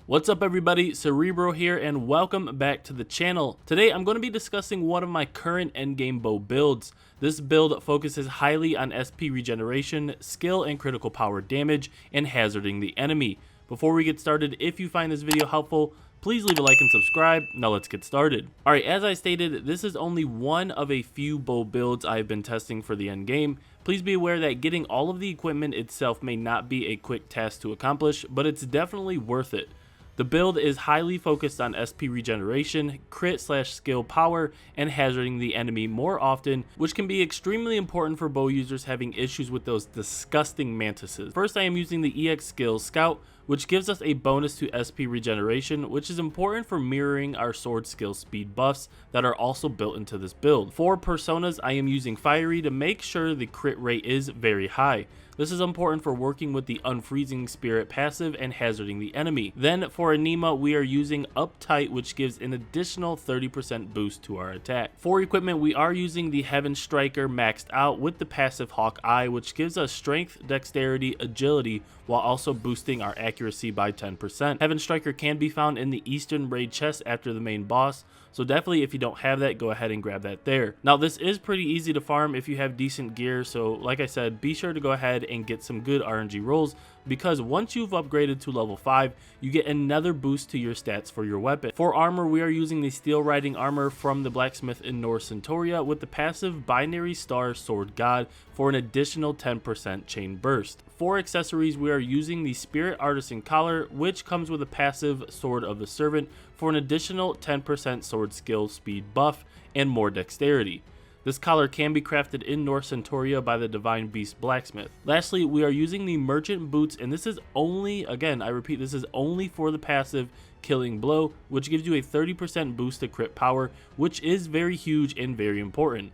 What's up everybody, Saribro here and welcome back to the channel. Today I'm going to be discussing one of my current endgame bow builds. This build focuses highly on SP regeneration, skill and critical power damage, and hazarding the enemy. Before we get started, if you find this video helpful, please leave a like and subscribe. Now let's get started. Alright, as I stated, this is only one of a few bow builds I've been testing for the endgame. Please be aware that getting all of the equipment itself may not be a quick task to accomplish, but it's definitely worth it. The build is highly focused on SP regeneration, crit/skill power, and hazarding the enemy more often, which can be extremely important for bow users having issues with those disgusting mantises. First, I am using the EX skill Scout, which gives us a bonus to SP regeneration, which is important for mirroring our sword skill speed buffs that are also built into this build. For personas, I am using Fiery to make sure the crit rate is very high. This is important for working with the Unfreezing spirit passive and hazarding the enemy. Then for Anima, we are using Uptight, which gives an additional 30% boost to our attack. For equipment, we are using the Heaven Striker maxed out with the passive Hawkeye, which gives us strength, dexterity, agility, while also boosting our accuracy by 10%. Heaven Striker can be found in the Eastern raid chest after the main boss, so definitely if you don't have that, go ahead and grab that there. Now this is pretty easy to farm if you have decent gear, so like I said, be sure to go ahead and get some good RNG rolls, because once you've upgraded to level 5, you get another boost to your stats for your weapon. For armor, we are using the Steel Riding armor from the blacksmith in North Centauria with the passive Binary Star Sword God for an additional 10% chain burst. For accessories, we are using the Spirit Artisan collar, which comes with a passive Sword of the Servant for an additional 10% sword skill speed buff and more dexterity. This collar can be crafted in North Centauria by the Divine Beast Blacksmith. Lastly, we are using the Merchant Boots, and this is only, again, I repeat, this is only for the passive Killing Blow, which gives you a 30% boost to crit power, which is very huge and very important.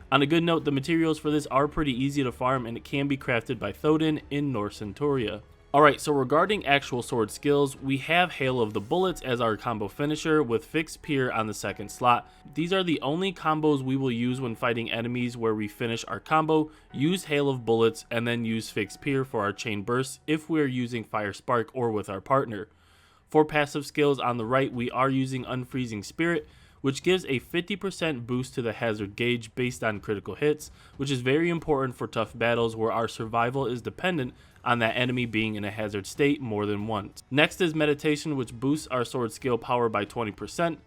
On a good note, the materials for this are pretty easy to farm, and it can be crafted by Thodin in North Centauria. Alright, so regarding actual sword skills, we have Hail of the Bullets as our combo finisher with Fixed Pier on the second slot. These are the only combos we will use when fighting enemies where we finish our combo, use Hail of Bullets, and then use Fixed Pier for our chain bursts if we are using Fire Spark or with our partner. For passive skills on the right, we are using Unfreezing Spirit, which gives a 50% boost to the hazard gauge based on critical hits, which is very important for tough battles where our survival is dependent on that enemy being in a hazard state more than once. Next is Meditation, which boosts our sword skill power by 20%.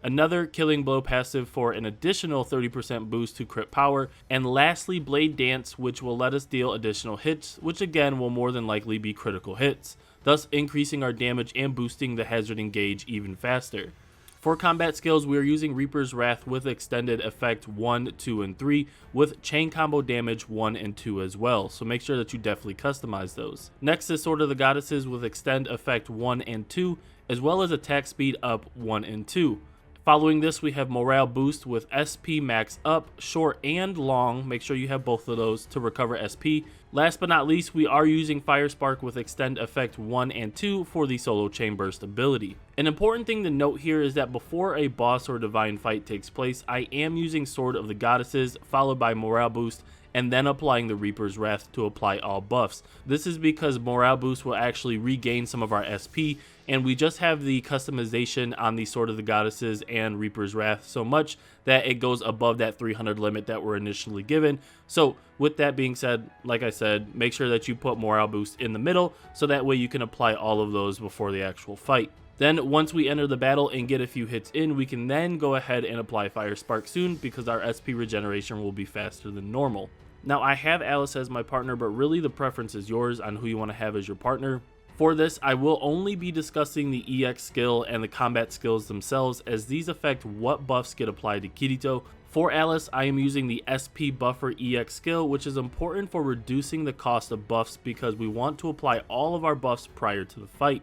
Another Killing Blow passive for an additional 30% boost to crit power. And lastly, Blade Dance, which will let us deal additional hits, which again will more than likely be critical hits, thus increasing our damage and boosting the hazarding gauge even faster. For combat skills, we are using Reaper's Wrath with extended effect 1, 2, and 3 with chain combo damage 1 and 2 as well, so make sure that you definitely customize those. Next is Sword of the Goddesses with extend effect 1 and 2, as well as attack speed up 1 and 2. Following this, we have Morale Boost with SP max up, short and long, make sure you have both of those to recover SP. Last but not least, we are using Fire Spark with extend effect 1 and 2 for the solo chain burst ability. An important thing to note here is that before a boss or divine fight takes place, I am using Sword of the Goddesses followed by Morale Boost and then applying the Reaper's Wrath to apply all buffs. This is because Morale Boost will actually regain some of our SP, and we just have the customization on the Sword of the Goddesses and Reaper's Wrath so much that it goes above that 300 limit that we're initially given. So with that being said, like I said, make sure that you put Morale Boost in the middle so that way you can apply all of those before the actual fight. Then once we enter the battle and get a few hits in, we can then go ahead and apply Fire Spark soon because our SP regeneration will be faster than normal. Now I have Alice as my partner, but really the preference is yours on who you want to have as your partner. For this, I will only be discussing the EX skill and the combat skills themselves, as these affect what buffs get applied to Kirito. For Alice, I am using the SP Buffer EX skill, which is important for reducing the cost of buffs because we want to apply all of our buffs prior to the fight.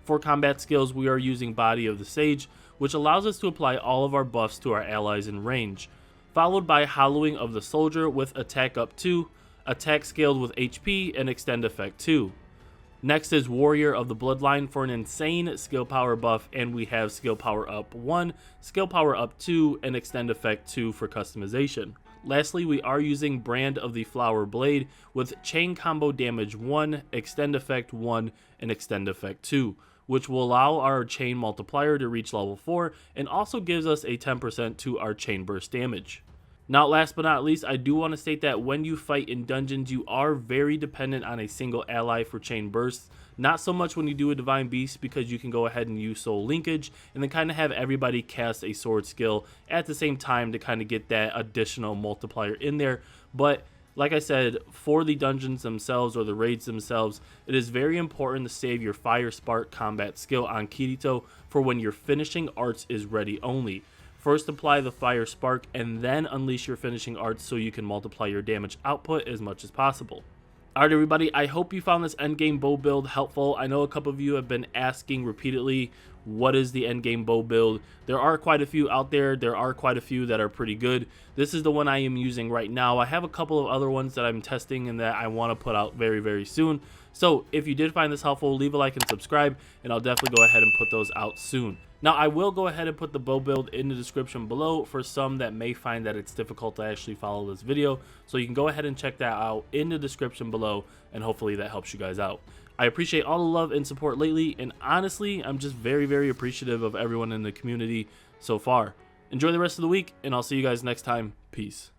For combat skills, we are using Body of the Sage, which allows us to apply all of our buffs to our allies in range, followed by Hollowing of the Soldier with attack up 2, attack scaled with HP, and extend effect 2. Next is Warrior of the Bloodline for an insane skill power buff, and we have skill power up 1, skill power up 2, and extend effect 2 for customization. Lastly, we are using Brand of the Flower Blade with chain combo damage 1, extend effect 1, and extend effect 2. which will allow our chain multiplier to reach level 4 and also gives us a 10% to our chain burst damage. Now, last but not least, I do want to state that when you fight in dungeons, you are very dependent on a single ally for chain bursts. Not so much when you do a Divine Beast, because you can go ahead and use Soul Linkage and then kind of have everybody cast a sword skill at the same time to kind of get that additional multiplier in there. But like I said, for the dungeons themselves or the raids themselves, it is very important to save your Fire Spark combat skill on Kirito for when your finishing arts is ready only. First apply the Fire Spark and then unleash your finishing arts so you can multiply your damage output as much as possible. Alright everybody, I hope you found this endgame bow build helpful. I know a couple of you have been asking repeatedly, what is the endgame bow build? There are quite a few out there. There are quite a few that are pretty good. This is the one I am using right now. I have a couple of other ones that I'm testing and that I want to put out very, very soon. So if you did find this helpful, leave a like and subscribe, and I'll definitely go ahead and put those out soon. Now, I will go ahead and put the bow build in the description below for some that may find that it's difficult to actually follow this video. So you can go ahead and check that out in the description below, and hopefully that helps you guys out. I appreciate all the love and support lately, and honestly, I'm just very, very appreciative of everyone in the community so far. Enjoy the rest of the week, and I'll see you guys next time. Peace.